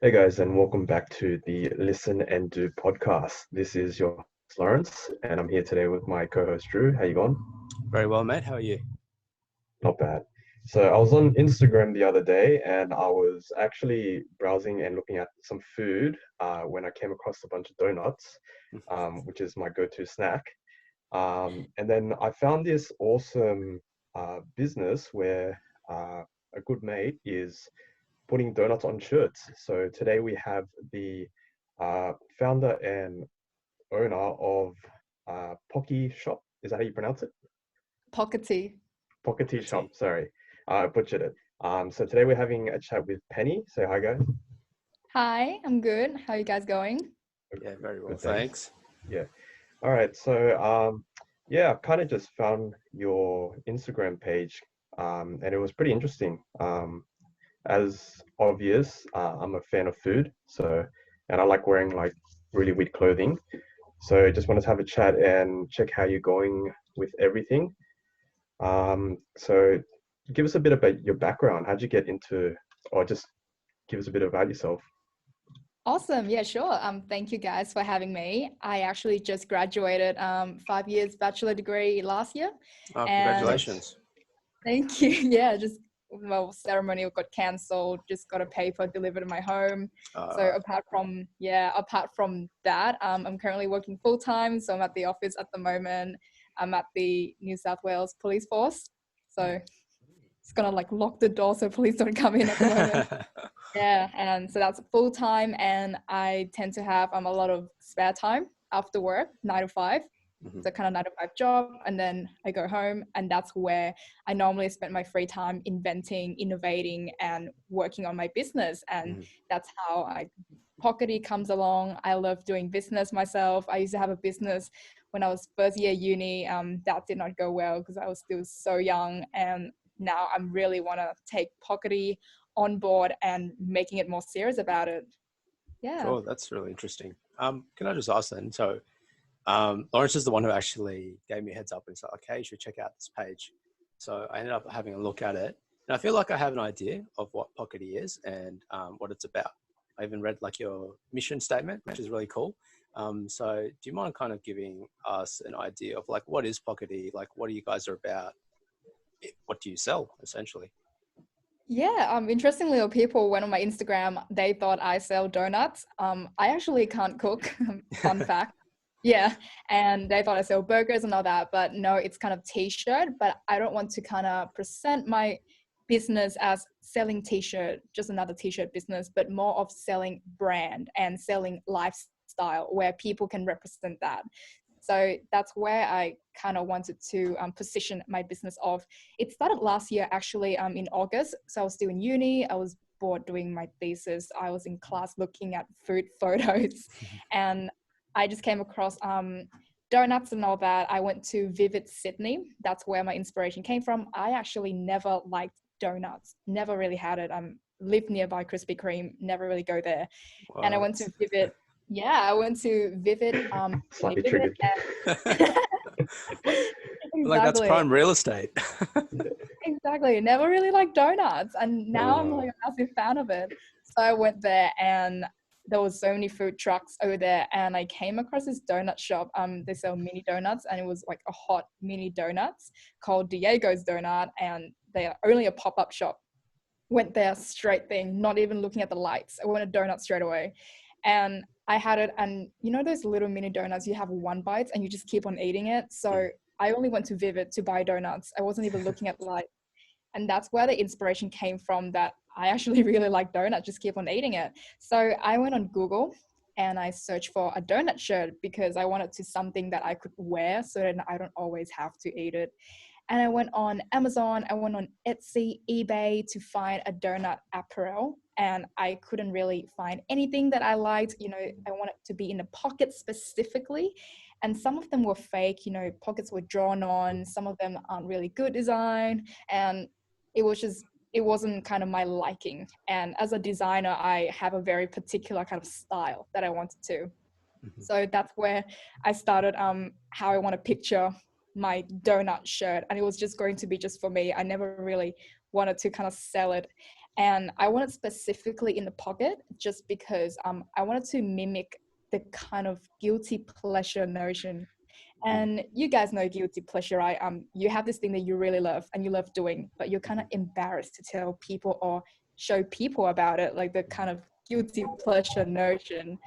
Hey guys, and welcome back to the Listen and Do podcast. This is your host, Lawrence, and I'm here today with my co-host Drew. How you going? Very well, mate. How are you? Not bad. So I was on Instagram the other day, and I was actually browsing and looking at some food when I came across a bunch of donuts, which is my go-to snack. And then I found this awesome business where a good mate is putting donuts on shirts. So today we have the founder and owner of Pocky Shop. Is that how you pronounce it? Pocketi. Pocketi Shop. Pocketi. Sorry, I butchered it. So today we're having a chat with Penny. Say hi, guys. Hi, I'm good. How are you guys going? Yeah, very well. Good, Thanks. Yeah. All right. So yeah, I kind of just found your Instagram page, and it was pretty interesting. As obvious, I'm a fan of food, and I like wearing like really weird clothing. So just wanted to have a chat and check how you're going with everything. So give us a bit about your background. How'd you get into, or just give us a bit about yourself. Awesome. Yeah, sure. Thank you guys for having me. I actually just graduated 5 years bachelor degree last year. Oh, And congratulations. thank you. Yeah, just well, ceremony got cancelled, just got a paper delivered to my home. So apart from that, I'm currently working full time. So I'm at the office at the moment. I'm at the New South Wales Police Force. So it's gonna like lock the door so police don't come in at the moment. Yeah, and so that's full time, and I tend to have a lot of spare time after work, 9 to 5. So kind of 9 to 5 job, and then I go home, and that's where I normally spend my free time inventing, innovating, and working on my business. And that's how Pocketi comes along. I love doing business myself. I used to have a business when I was first year uni. That did not go well because I was still so young, and now I really want to take Pocketi on board and making it more serious about it. Yeah. Cool. That's really interesting. Can I just ask then? So, Lawrence is the one who actually gave me a heads up and said, okay, you should check out this page. So I ended up having a look at it, and I feel like I have an idea of what Pocketi is and what it's about. I even read like your mission statement, which is really cool. So do you mind kind of giving us an idea of like, what is Pocketi? Like, what are you guys are about? What do you sell essentially? Yeah, interestingly, people went on my Instagram, they thought I sell donuts. I actually can't cook, fun fact. Yeah, and they thought I sell burgers and all that, but no, it's kind of t-shirt, but I don't want to kind of present my business as selling t-shirt, just another t-shirt business, but more of selling brand and selling lifestyle where people can represent that. So that's where I kind of wanted to position my business off. It started last year, actually, in August. So I was still in uni. I was bored doing my thesis. I was in class looking at food photos, and I just came across donuts and all that. I went to Vivid Sydney. That's where my inspiration came from. I actually never liked donuts. Never really had it. Lived nearby Krispy Kreme. Never really go there. What? And I went to Vivid. Yeah, I went to Vivid. Slightly Vivid triggered. Like that's Exactly. prime real estate. Exactly. Never really liked donuts, and now I'm like a massive fan of it. So I went there, and there was so many food trucks over there, and I came across this donut shop. They sell mini donuts, and it was like a hot mini donuts called Diego's Donut, and they are only a pop-up shop. Went there straight thing, not even looking at the lights. I wanted a donut straight away, and I had it. And you know those little mini donuts, you have one bite and you just keep on eating it. So I only went to Vivid to buy donuts. I wasn't even looking at the light. And that's where the inspiration came from, that I actually really like donuts, just keep on eating it. So I went on Google and I searched for a donut shirt because I wanted to something that I could wear so that I don't always have to eat it. And I went on Amazon, I went on Etsy, eBay to find a donut apparel, and I couldn't really find anything that I liked. You know, I wanted to be in a pocket specifically, and some of them were fake. You know, pockets were drawn on, some of them aren't really good design, and it wasn't kind of my liking. And as a designer, I have a very particular kind of style that I wanted to. So that's where I started how I want to picture my donut shirt, and it was just going to be just for me. I never really wanted to kind of sell it. And I wanted specifically in the pocket just because I wanted to mimic the kind of guilty pleasure notion. And you guys know guilty pleasure, right? You have this thing that you really love and you love doing, but you're kind of embarrassed to tell people or show people about it, like the kind of guilty pleasure notion.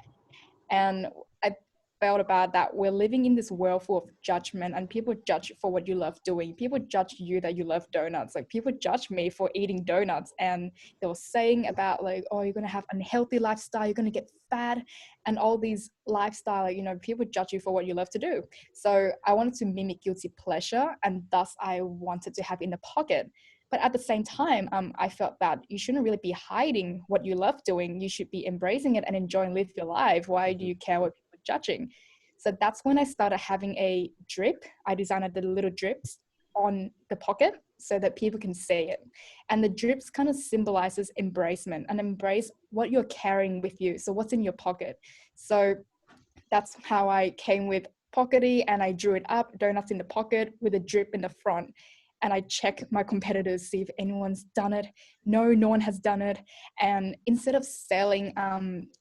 And I felt about that we're living in this world full of judgment, and people judge you for what you love doing. People judge you that you love donuts. Like people judge me for eating donuts, and they were saying about like, oh, you're gonna have unhealthy lifestyle, you're gonna get fat, and all these lifestyle, you know, people judge you for what you love to do. So I wanted to mimic guilty pleasure, and thus I wanted to have in the pocket. But at the same time, I felt that you shouldn't really be hiding what you love doing. You should be embracing it and enjoying live your life. Why do you care what people are judging? So that's when I started having a drip. I designed the little drips on the pocket so that people can see it. And the drips kind of symbolizes embracement and embrace what you're carrying with you. So what's in your pocket. So that's how I came with Pocketi, and I drew it up, donuts in the pocket with a drip in the front. And I check my competitors, see if anyone's done it. No, no one has done it. And instead of selling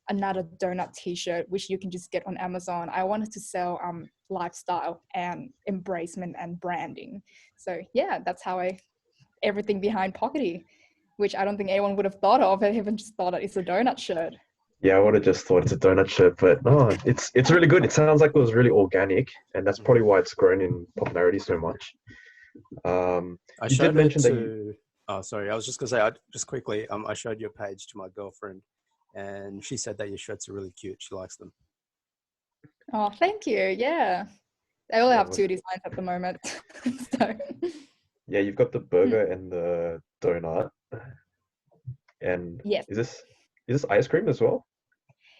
another donut t-shirt, which you can just get on Amazon, I wanted to sell lifestyle and embracement and branding. So yeah, that's how everything behind Pocketi, which I don't think anyone would have thought of. I even just thought it's a donut shirt. Yeah, I would have just thought it's a donut shirt, but no, it's really good. It sounds like it was really organic, and that's probably why it's grown in popularity so much. I You did showed mention it that to. Oh, sorry. I was just gonna say, just quickly. I showed your page to my girlfriend, and she said that your shirts are really cute. She likes them. Oh, thank you. Yeah. They only Yeah, have 2 designs at the moment. So yeah, you've got the burger and the donut, and yes. is this ice cream as well?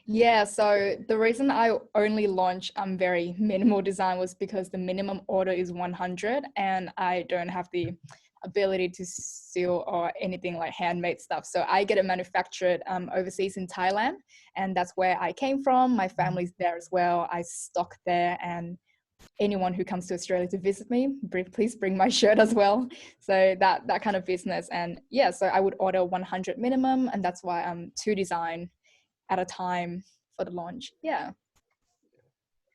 Yeah, so the reason I only launched very minimal design was because the minimum order is 100, and I don't have the ability to seal or anything like handmade stuff. So I get it manufactured overseas in Thailand, and that's where I came from. My family's there as well. I stock there, and anyone who comes to Australia to visit me, please bring my shirt as well. So that kind of business. And yeah, so I would order 100 minimum, and that's why I'm 2 design at a time for the launch. Yeah.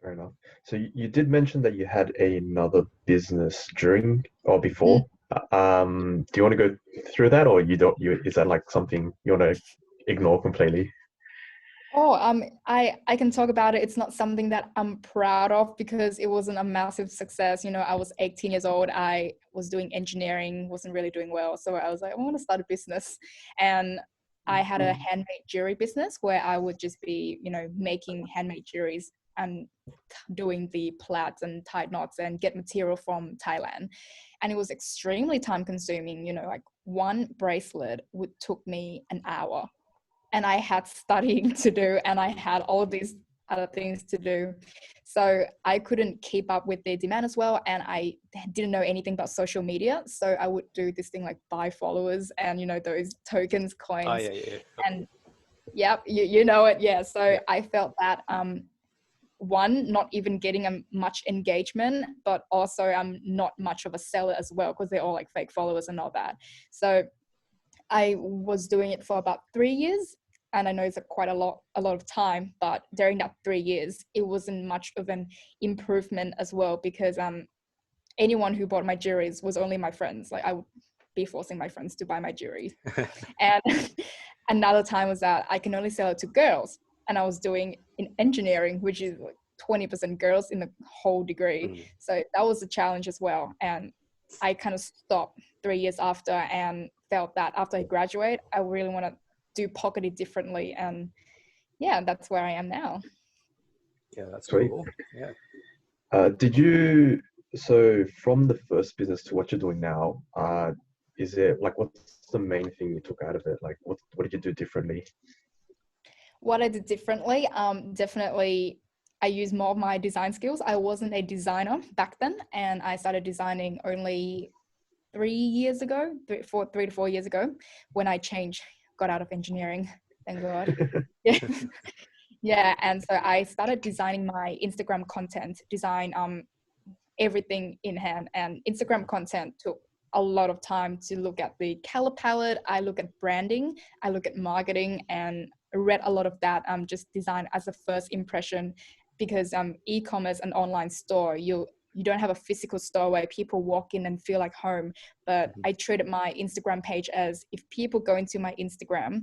Fair enough. So you did mention that you had another business during or before. Do you want to go through that, or you don't? Is that like something you want to ignore completely? Oh, I can talk about it. It's not something that I'm proud of because it wasn't a massive success. You know, I was 18 years old. I was doing engineering, wasn't really doing well. So I was like, I want to start a business. And I had a handmade jewelry business where I would just be, you know, making handmade jewelries and doing the plaits and tied knots and get material from Thailand. And it was extremely time consuming. You know, like one bracelet took me an hour, and I had studying to do, and I had all these other things to do. So I couldn't keep up with the demand as well. And I didn't know anything about social media. So I would do this thing like buy followers and, you know, those tokens, coins. Oh, yeah. And yep, you know it. Yeah. So I felt that one, not even getting much engagement, but also I'm not much of a seller as well, because they're all like fake followers and all that. So I was doing it for about 3 years, and I know it's quite a lot of time, but during that 3 years, it wasn't much of an improvement as well, because anyone who bought my jewelries was only my friends. Like I would be forcing my friends to buy my jewelry. And another time was that I can only sell it to girls, and I was doing in engineering, which is like 20% girls in the whole degree. So that was a challenge as well. And I kind of stopped 3 years after and felt that after I graduate, I really want to do Pocketi differently. And yeah, that's where I am now. Yeah, that's Sweet. cool. Yeah. So from the first business to what you're doing now, is it like, what's the main thing you took out of it? Like, what did you do differently? What I did differently, definitely I used more of my design skills. I wasn't a designer back then, and I started designing only 3 years ago, 3 to 4 years ago, when I got out of engineering. Thank God. Yeah. Yeah. And so I started designing my Instagram content, everything in hand, and Instagram content took a lot of time to look at the color palette. I look at branding, I look at marketing, and read a lot of that, just design as a first impression, because e-commerce and online store, you don't have a physical store where people walk in and feel like home. But I treated my Instagram page as, if people go into my Instagram,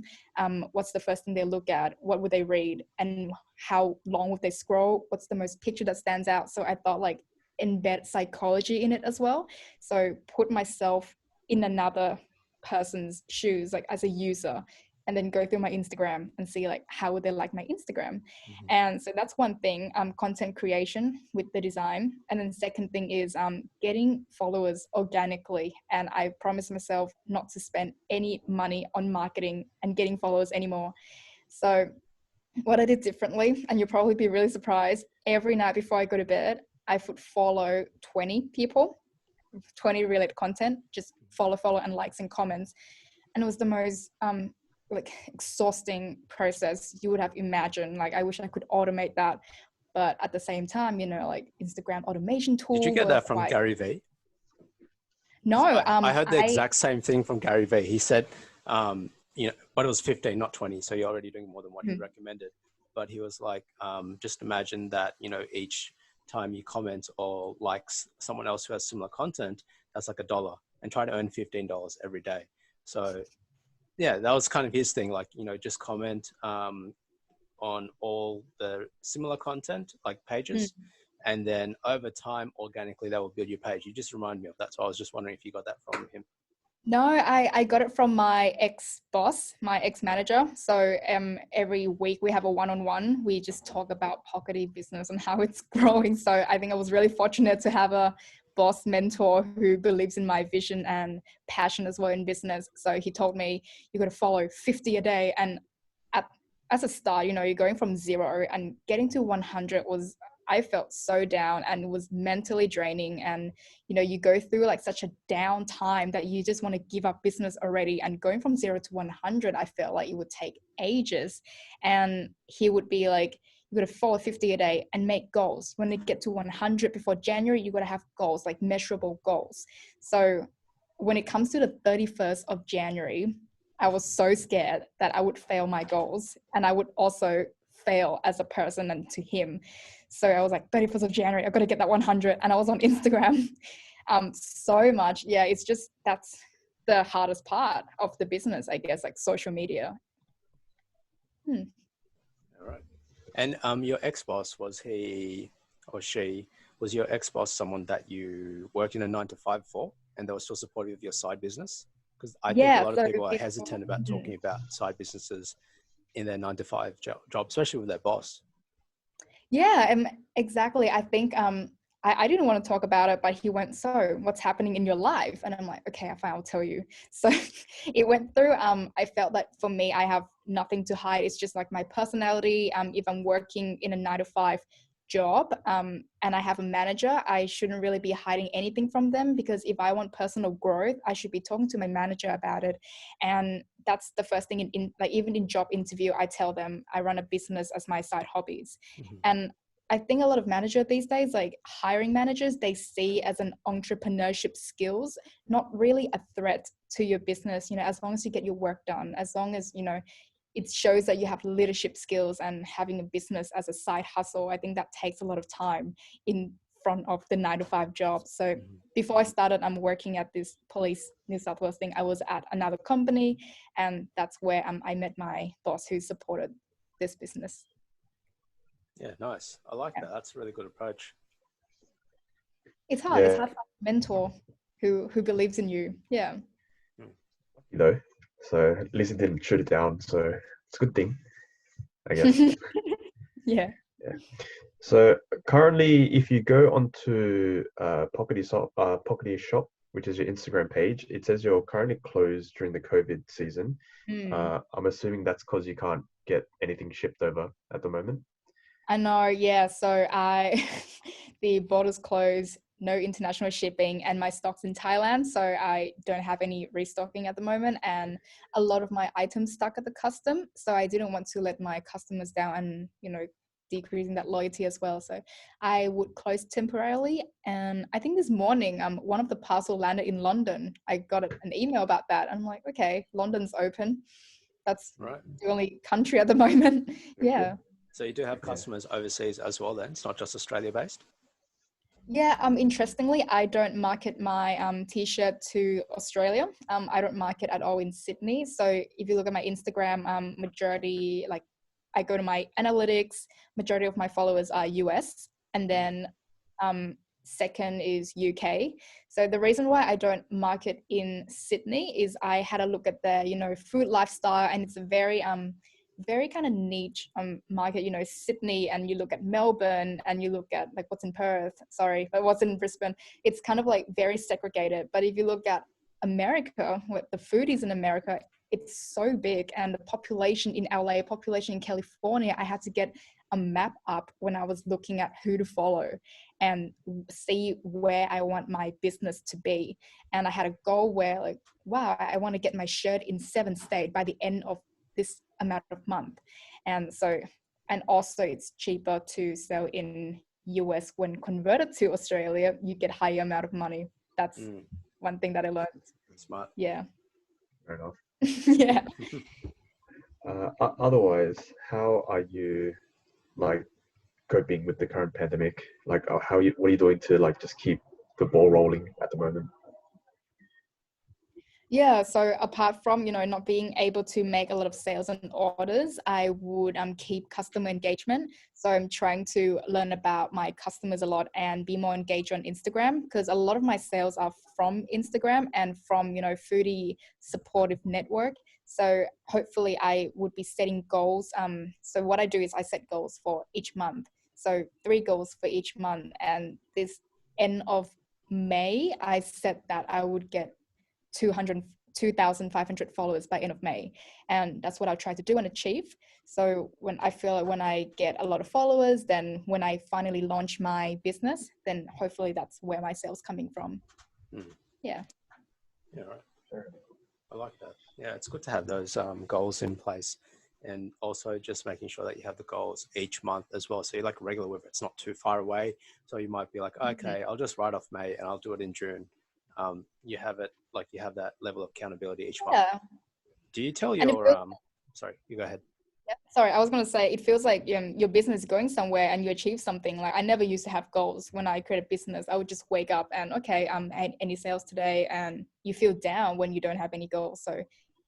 what's the first thing they look at? What would they read? And how long would they scroll? What's the most picture that stands out? So I thought, like, embed psychology in it as well. So put myself in another person's shoes, like as a user, and then go through my Instagram and see, like, how would they like my Instagram. And so that's one thing, content creation with the design. And then second thing is getting followers organically. And I promised myself not to spend any money on marketing and getting followers anymore. So what I did differently, and you'll probably be really surprised, every night before I go to bed, I would follow 20 people, 20 related content, just follow and likes and comments. And it was the most like exhausting process you would have imagined. Like, I wish I could automate that, but at the same time, you know, like Instagram automation tools. Did you get that from Gary Vee? No, I heard the exact same thing from Gary Vee. He said, you know, but it was 15, not 20. So you're already doing more than what he recommended. But he was like, just imagine that, you know, each time you comment or likes someone else who has similar content, that's like $1, and try to earn $15 every day. So yeah, that was kind of his thing. Like, you know, just comment on all the similar content, like pages. And then over time, organically, that will build your page. You just remind me of that. So I was just wondering if you got that from him. No, I got it from my ex-boss, my ex-manager. So every week we have a one-on-one. We just talk about Pocketi business and how it's growing. So I think I was really fortunate to have a boss mentor who believes in my vision and passion as well in business. So he told me, you got to follow 50 a day. And as a start, you know, you're going from 0 and getting to 100 was, I felt so down and was mentally draining. And, you know, you go through like such a down time that you just want to give up business already. And going from 0 to 100, I felt like it would take ages. And he would be like, you got to follow 50 a day and make goals. When they get to 100 before January, you got to have goals, like measurable goals. So when it comes to the 31st of January, I was so scared that I would fail my goals, and I would also fail as a person and to him. So I was like, 31st of January, I've got to get that 100. And I was on Instagram so much. Yeah, it's just, that's the hardest part of the business, I guess, like social media. All right. And your ex-boss, was he or she, was your ex-boss someone that you worked in a 9-to-5 for, and they were still supportive of your side business? Because I think a lot of people are hesitant about talking about side businesses in their 9-to-5 job, especially with their boss. Yeah, exactly. I think I didn't want to talk about it, but he went, so what's happening in your life? And I'm like, okay, fine, I'll tell you. So it went through, I felt that for me, I have nothing to hide. It's just like my personality. If I'm working in a 9-to-5 job and I have a manager, I shouldn't really be hiding anything from them, because if I want personal growth, I should be talking to my manager about it. And that's the first thing in like, even in job interview, I tell them I run a business as my side hobbies. And I think a lot of managers these days, like hiring managers, they see as an entrepreneurship skills, not really a threat to your business. You know, as long as you get your work done, as long as, you know, it shows that you have leadership skills, and having a business as a side hustle, I think that takes a lot of time in front of the 9-to-5 job. So before I started, I'm working at this Police New South Wales thing, I was at another company, and that's where I met my boss who supported this business. Yeah, nice. I like that. That's a really good approach. It's hard. It's hard to find a mentor who believes in you. Yeah. You know, so at least it didn't shoot it down. So it's a good thing, I guess. Yeah. So currently, if you go onto Pocketi shop, which is your Instagram page, it says you're currently closed during the COVID season. I'm assuming that's because you can't get anything shipped over at the moment. I know, yeah. So the borders closed, no international shipping, and my stock's in Thailand, so I don't have any restocking at the moment, and a lot of my items stuck at the custom. So I didn't want to let my customers down and, you know, decreasing that loyalty as well. So I would close temporarily. And I think this morning, one of the parcel landed in London. I got an email about that. I'm like, okay, London's open. That's Right. the only country at the moment. Yeah. So you do have customers overseas as well then? It's not just Australia based? Yeah, interestingly, I don't market my t-shirt to Australia. I don't market at all in Sydney. So if you look at my Instagram, majority, like I go to my analytics, majority of my followers are US, and then second is UK. So the reason why I don't market in Sydney is I had a look at the, food lifestyle, and it's a very kind of niche market, Sydney, and you look at Melbourne, and you look at like what's in Perth, but what's in Brisbane, it's kind of like very segregated. But if you look at America, what the foodies in America, it's so big, and the population in LA, population in California, I had to get a map up when I was looking at who to follow and see where I want my business to be. And I had a goal where like, wow, I want to get my shirt in 7 states by the end of this amount of month. And so, and also it's cheaper to sell in US when converted to Australia, you get higher amount of money. That's one thing that I learned. Smart. Yeah. Fair enough. Yeah. Otherwise, how are you like coping with the current pandemic? Like, what are you doing to like just keep the ball rolling at the moment? Yeah, so apart from, not being able to make a lot of sales and orders, I would keep customer engagement. So I'm trying to learn about my customers a lot and be more engaged on Instagram, because a lot of my sales are from Instagram and from, foodie supportive network. So hopefully I would be setting goals. So what I do is I set goals for each month. So 3 goals for each month. And this end of May, I set that I would get 2,500 followers by end of May. And that's what I'll try to do and achieve. So when I get a lot of followers, then when I finally launch my business, then hopefully that's where my sales coming from. Yeah. Yeah, right. I like that. Yeah, it's good to have those goals in place, and also just making sure that you have the goals each month as well. So you're like regular with it. It's not too far away. So you might be like, okay, I'll just write off May and I'll do it in June. You have that level of accountability each month. Yeah. Do you tell your sorry, you go ahead. Yeah, sorry, I was going to say, it feels like your business is going somewhere and you achieve something. Like I never used to have goals when I create a business. I would just wake up and okay, any sales today, and you feel down when you don't have any goals. So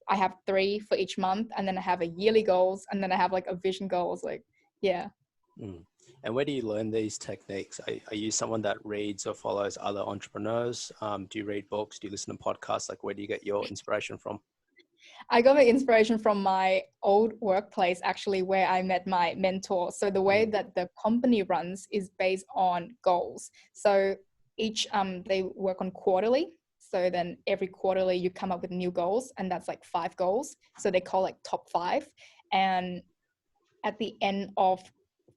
I have 3 for each month, and then I have a yearly goals, and then I have like a vision goals. Like, yeah. And where do you learn these techniques? Are you someone that reads or follows other entrepreneurs? Do you read books? Do you listen to podcasts? Like, where do you get your inspiration from? I got my inspiration from my old workplace, actually, where I met my mentor. So the way that the company runs is based on goals. So each, they work on quarterly. So then every quarterly you come up with new goals, and that's like 5 goals. So they call like top 5. And at the end of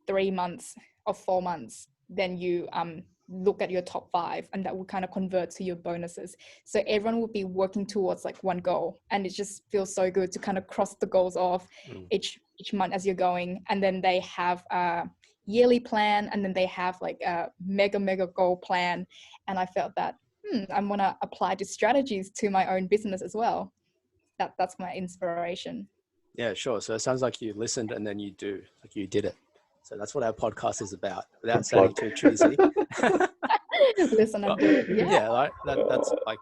3 months or 4 months, then you look at your top 5, and that will kind of convert to your bonuses. So everyone will be working towards like one goal, and it just feels so good to kind of cross the goals off each month as you're going. And then they have a yearly plan, and then they have like a mega goal plan. And I felt that I'm gonna apply these strategies to my own business as well. That's my inspiration. Yeah, sure. So it sounds like you listened and then you did it. So that's what our podcast is about, without sounding too cheesy. Listen and do it. Yeah, like that's like,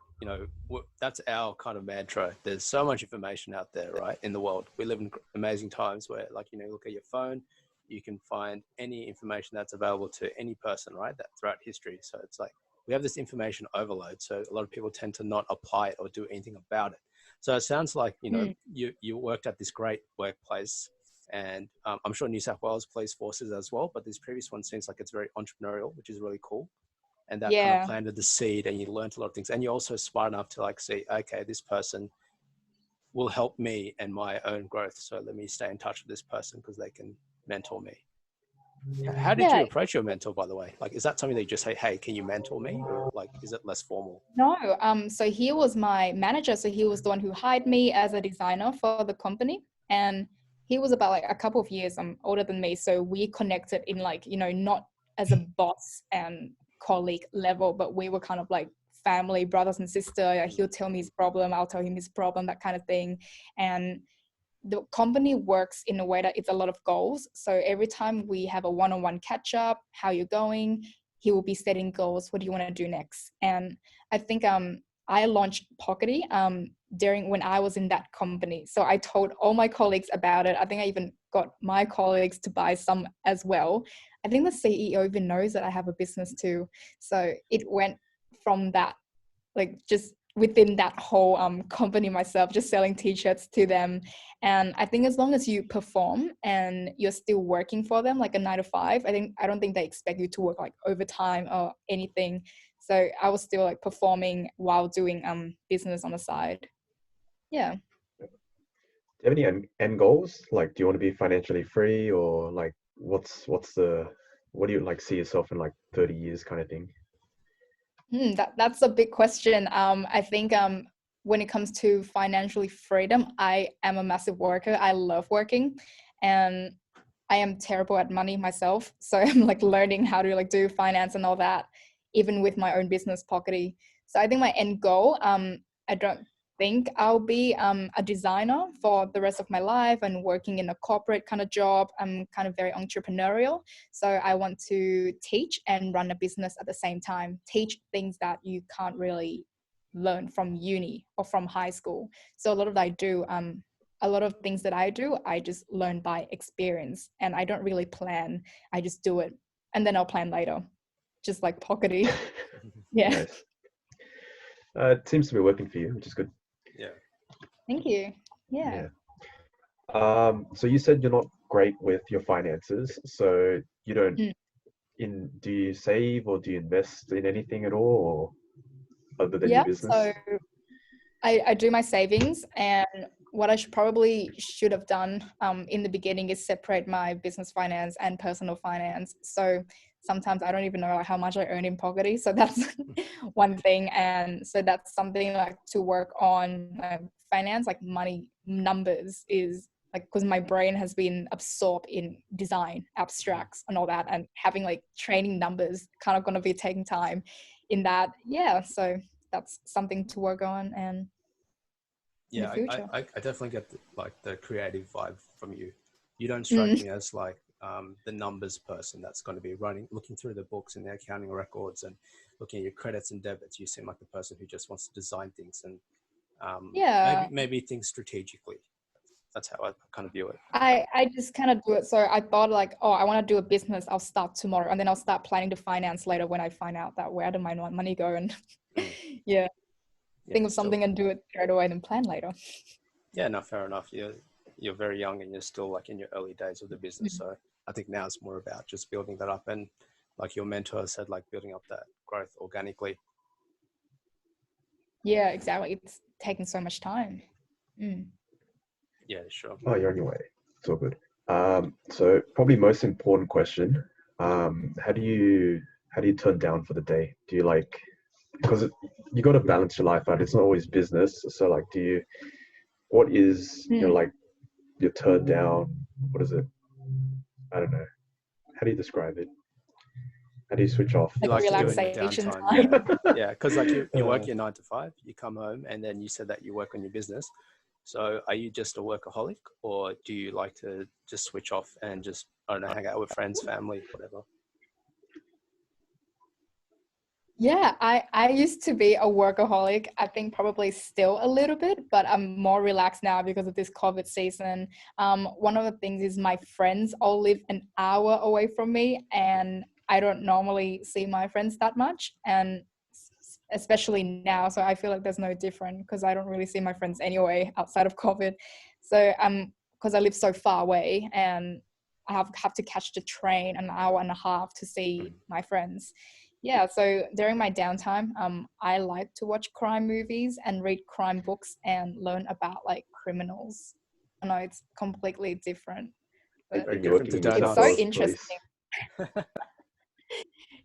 that's our kind of mantra. There's so much information out there, right, in the world. We live in amazing times where, like, look at your phone, you can find any information that's available to any person, right, that throughout history. So it's like we have this information overload. So a lot of people tend to not apply it or do anything about it. So it sounds like, you worked at this great workplace, and I'm sure New South Wales Police Forces as well, but this previous one seems like it's very entrepreneurial, which is really cool. And that kind of planted the seed, and you learned a lot of things. And you're also smart enough to like see, okay, this person will help me and my own growth. So let me stay in touch with this person because they can mentor me. How did you approach your mentor, by the way? Like, is that something that you just say, hey, can you mentor me? Or like, is it less formal? No. So he was my manager. So he was the one who hired me as a designer for the company. And he was about like a couple of years older than me. So we connected in like, you know, not as a boss and colleague level, but we were kind of like family, brothers and sister. He'll tell me his problem, I'll tell him his problem, that kind of thing. And the company works in a way that it's a lot of goals. So every time we have a one-on-one catch up, how you're going, he will be setting goals. What do you want to do next? And I think I launched Pocketi during when I was in that company. So I told all my colleagues about it. I think I even got my colleagues to buy some as well. I think the CEO even knows that I have a business too. So it went from that, like just within that whole company myself, just selling t-shirts to them. And I think as long as you perform and you're still working for them like a 9 to 5, I don't think they expect you to work like overtime or anything. So I was still like performing while doing business on the side. Yeah. Do you have any end goals? Like, do you want to be financially free, or like what do you like see yourself in like 30 years kind of thing? That's a big question. I think when it comes to financially freedom, I am a massive worker. I love working, and I am terrible at money myself. So I'm like learning how to like do finance and all that, even with my own business, Pockety. So I think my end goal, I don't think I'll be a designer for the rest of my life and working in a corporate kind of job. I'm kind of very entrepreneurial. So I want to teach and run a business at the same time, teach things that you can't really learn from uni or from high school. So a lot of a lot of things that I do, I just learn by experience, and I don't really plan. I just do it, and then I'll plan later, just like Pockety. Yeah. Nice. It seems to be working for you, which is good. Yeah. Thank you. Yeah. So you said you're not great with your finances, so you don't do you save or do you invest in anything at all, or other than your business? So I do my savings, and what I should have done in the beginning is separate my business finance and personal finance. So sometimes I don't even know how much I earn in Pockety. So that's one thing. And so that's something like to work on. Finance, like money numbers, is like, because my brain has been absorbed in design, abstracts and all that, and having like training numbers kind of going to be taking time in that. Yeah. So that's something to work on and in the future. I definitely get the creative vibe from you. You don't strike me as like the numbers person that's going to be looking through the books and the accounting records and looking at your credits and debits. You seem like the person who just wants to design things and maybe think strategically. That's how I kind of view it. I just kind of do it. So I thought like, oh, I want to do a business. I'll start tomorrow, and then I'll start planning to finance later when I find out that where did my money go, and think of something and do it straight away and then plan later. Yeah, no, fair enough. You're very young and you're still like in your early days of the business. So I think now it's more about just building that up, and like your mentor said, like building up that growth organically. Yeah, exactly. It's taking so much time. Yeah, sure. Oh, you're on your way. It's all good. So probably most important question, how do you turn down for the day? Do you like, because you got to balance your life out. It's not always business. So like, what is your turn down? What is it? I don't know. How do you describe it? How do you switch off? You like relaxation downtime. Yeah, because like you work your 9 to 5, you come home, and then you said that you work on your business. So are you just a workaholic, or do you like to just switch off and just, I don't know, hang out with friends, family, whatever? Yeah, I used to be a workaholic. I think probably still a little bit, but I'm more relaxed now because of this COVID season. One of the things is my friends all live an hour away from me, and I don't normally see my friends that much, and especially now. So I feel like there's no different because I don't really see my friends anyway outside of COVID. So because I live so far away, and I have to catch the train an hour and a half to see my friends. Yeah, so during my downtime, I like to watch crime movies and read crime books and learn about like criminals. I know it's completely different, but it's so interesting.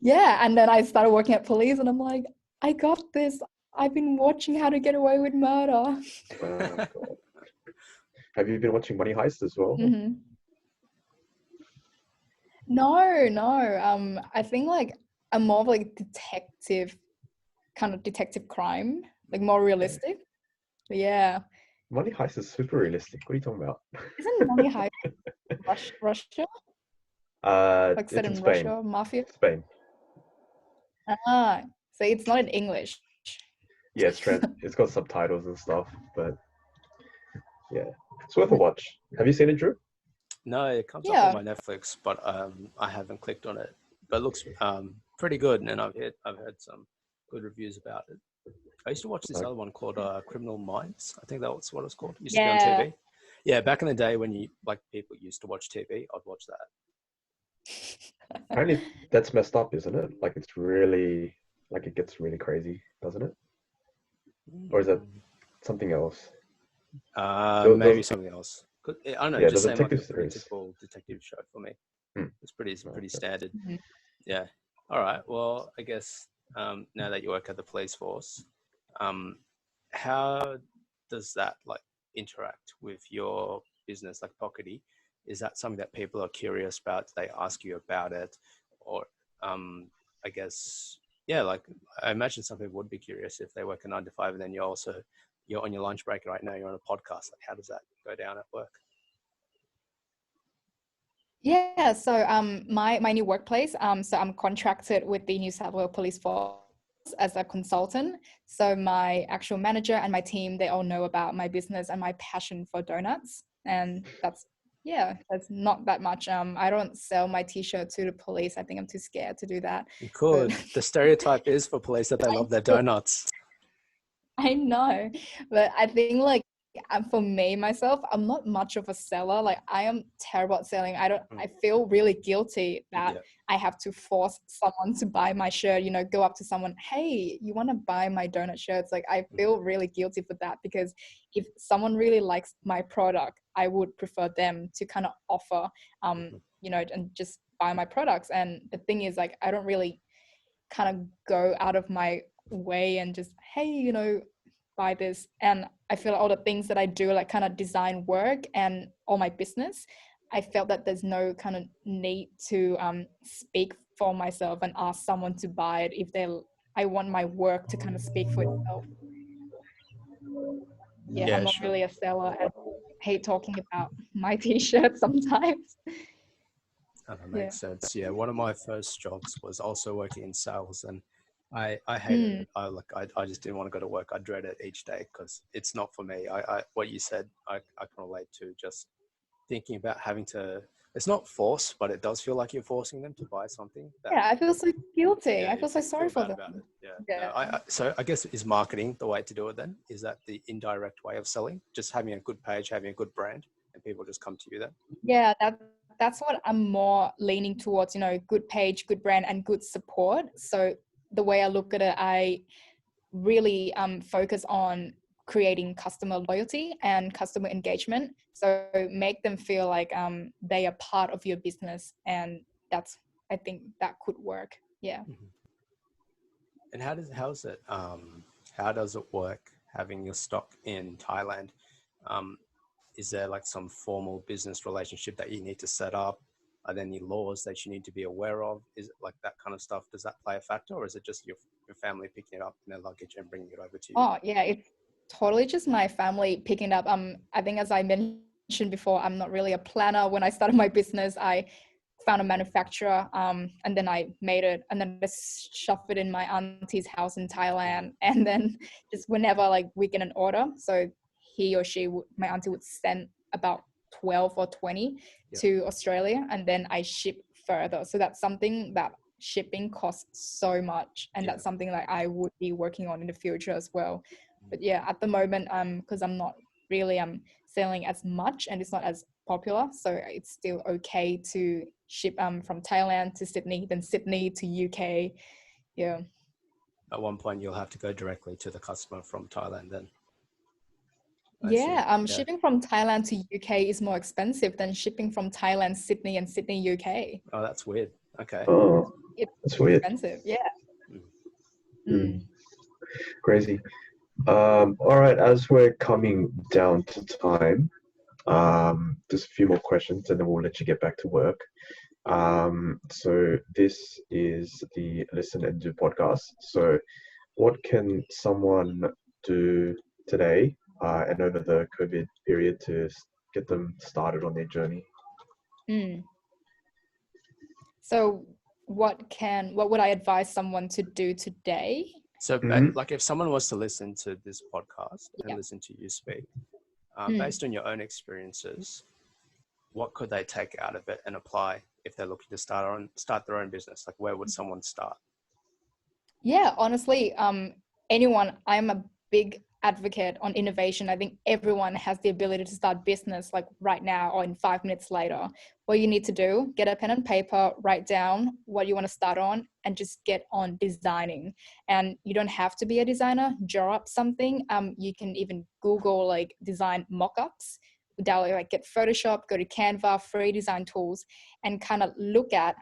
Yeah, and then I started working at police, and I'm like, I got this. I've been watching How to Get Away with Murder. God. Have you been watching Money Heist as well? Mm-hmm. No. I think like I'm more of like detective, kind of detective crime, like more realistic. But yeah. Money Heist is super realistic. What are you talking about? Isn't Money Heist Russia? Like set It's in in Spain. Russia, mafia? Spain. Ah, so it's not in English. Yeah, it's got subtitles and stuff, but yeah, it's worth a watch. Have you seen it, Drew? No, it comes up Yeah. on my Netflix, but I haven't clicked on it. But it looks pretty good, and I've heard some good reviews about it. I used to watch this other one called Criminal Minds. I think that was what it's called. It used to be on TV. Yeah, back in the day when people used to watch TV, I'd watch that. Apparently, that's messed up, isn't it? Like it's really, like it gets really crazy, doesn't it? Or is that something else? Maybe something else. I don't know. Yeah, It just the seemed like a detective pretty series. typical detective show for me. Hmm. It's pretty Okay. standard. Mm-hmm. Yeah. All right. Well, I guess now that you work at the police force, how does that like interact with your business, like Pocketi? Is that something that people are curious about? Do they ask you about it, or I guess yeah, like I imagine some people would be curious if they work a 9 to 5 and then you're on your lunch break right now. You're on a podcast. Like, how does that go down at work? Yeah, so my new workplace, so I'm contracted with the New South Wales Police Force as a consultant. So my actual manager and my team, they all know about my business and my passion for donuts. And that's not that much. I don't sell my t-shirt to the police. I think I'm too scared to do that. You could. The stereotype is for police that they love their donuts. I know, but I think like for me myself, I'm not much of a seller. Like I am terrible at selling. I feel really guilty that I have to force someone to buy my shirt, go up to someone, hey, you want to buy my donut shirts? Like I feel really guilty for that, because if someone really likes my product, I would prefer them to kind of offer, and just buy my products. And the thing is, like, I don't really kind of go out of my way and just, hey, buy this. And I feel all the things that I do, like kind of design work and all my business, I felt that there's no kind of need to speak for myself and ask someone to buy it if I want my work to kind of speak for itself. Yeah, I'm not really a seller, and I hate talking about my t-shirts sometimes. Oh, that makes sense. Yeah, one of my first jobs was also working in sales, and I hated it. I just didn't want to go to work. I dread it each day because it's not for me. I what you said, I can relate to, just thinking about having to. It's not force, but it does feel like you're forcing them to buy something. I feel so guilty. Yeah, I feel so sorry for them. Yeah. No, so I guess is marketing the way to do it then? Is that the indirect way of selling? Just having a good page, having a good brand, and people just come to you then? Yeah, that's what I'm more leaning towards, good page, good brand, and good support. So the way I look at it, I really focus on creating customer loyalty and customer engagement. So make them feel like they are part of your business, and I think that could work. Yeah. And how does it work having your stock in Thailand? Is there like some formal business relationship that you need to set up? Are there any laws that you need to be aware of? Is it like that kind of stuff? Does that play a factor, or is it just your family picking it up in their luggage and bringing it over to you? Oh yeah, it's totally just my family picking it up. I think, as I mentioned before, I'm not really a planner. When I started my business, I found a manufacturer, and then I made it, and then just shoved it in my auntie's house in Thailand, and then just whenever like we get an order, so he or she my auntie would send about 12 or 20 to Australia, and then I ship further. So that's something that shipping costs so much, and that's something that I would be working on in the future as well. But yeah, at the moment, because I'm not really selling as much and it's not as popular, so it's still okay to ship from Thailand to Sydney, then Sydney to UK. Yeah. At one point, you'll have to go directly to the customer from Thailand then. Shipping from Thailand to UK is more expensive than shipping from Thailand, Sydney, and Sydney, UK. Oh, that's weird. Okay. Oh, It's weird. Expensive, yeah. Crazy. All right, as we're coming down to time, Just a few more questions and then we'll let you get back to work. So this is the Listen and Do podcast. So what can someone do today and over the COVID period to get them started on their journey? So what would I advise someone to do today? So like if someone was to listen to this podcast and listen to you speak, based on your own experiences, what could they take out of it and apply if they're looking to start their own business? Like where would someone start? Yeah, honestly, anyone, I'm a big advocate on innovation. I think everyone has the ability to start business like right now or in 5 minutes later. What you need to do, get a pen and paper, write down what you want to start on and just get on designing. And you don't have to be a designer, draw up something. You can even Google like design mock-ups. Like get Photoshop, go to Canva, free design tools, and kind of look at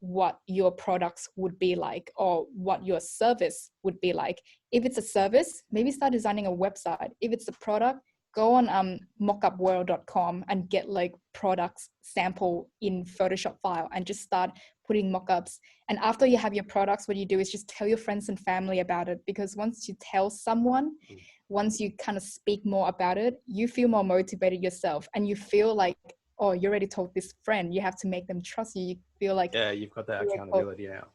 what your products would be like or what your service would be like. If it's a service, maybe start designing a website. If it's a product, go on mockupworld.com and get like products sample in Photoshop file and just start putting mockups. And after you have your products, what you do is just tell your friends and family about it, because once you tell someone, once you kind of speak more about it, you feel more motivated yourself and you feel like, oh, you already told this friend, you have to make them trust you. You feel like, yeah, you've got that accountability now.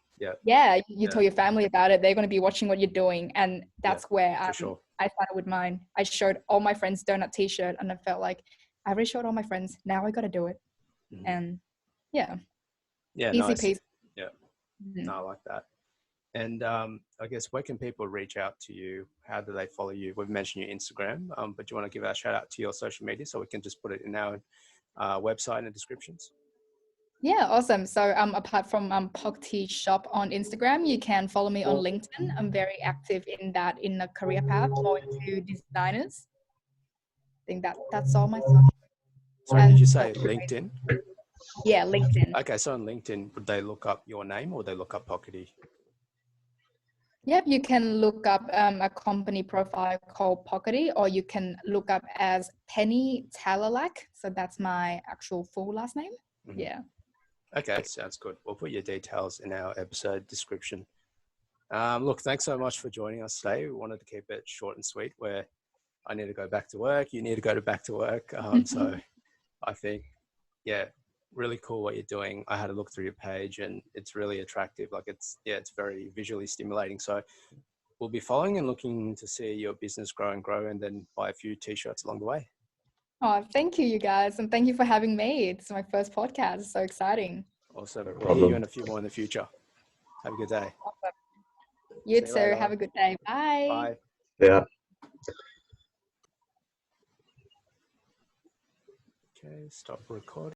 You tell your family about it, they're going to be watching what you're doing. And that's where I started with mine. I showed all my friends donut t-shirt and I felt like I already showed all my friends, now I got to do it. And easy nice. peasy. No, I like that. And I guess where can people reach out to you? How do they follow you? We've mentioned your Instagram, but do you want to give a shout out to your social media so we can just put it in our website and the descriptions? Yeah, awesome. So apart from Pocketi shop on Instagram, you can follow me on LinkedIn. I'm very active in that, in a career path, more into designers. I think that's all my social. Sorry, did you say LinkedIn? Yeah, LinkedIn. Okay, so on LinkedIn, would they look up your name or would they look up Pocketi? Yep, you can look up a company profile called Pocketi, or you can look up as Penny Talalak. So that's my actual full last name. Yeah. Okay, sounds good. We'll put your details in our episode description. Look, thanks so much for joining us today. We wanted to keep it short and sweet, where I need to go back to work, you need to go back to work. So I think, really cool what you're doing. I had a look through your page and it's really attractive. Like it's very visually stimulating. So we'll be following and looking to see your business grow and then buy a few t-shirts along the way. Oh, thank you guys. And thank you for having me. It's my first podcast. It's so exciting. Awesome. We'll hear you in a few more in the future. Have a good day. Awesome. You too. Have a good day. Bye. Bye. Yeah. Okay, stop recording.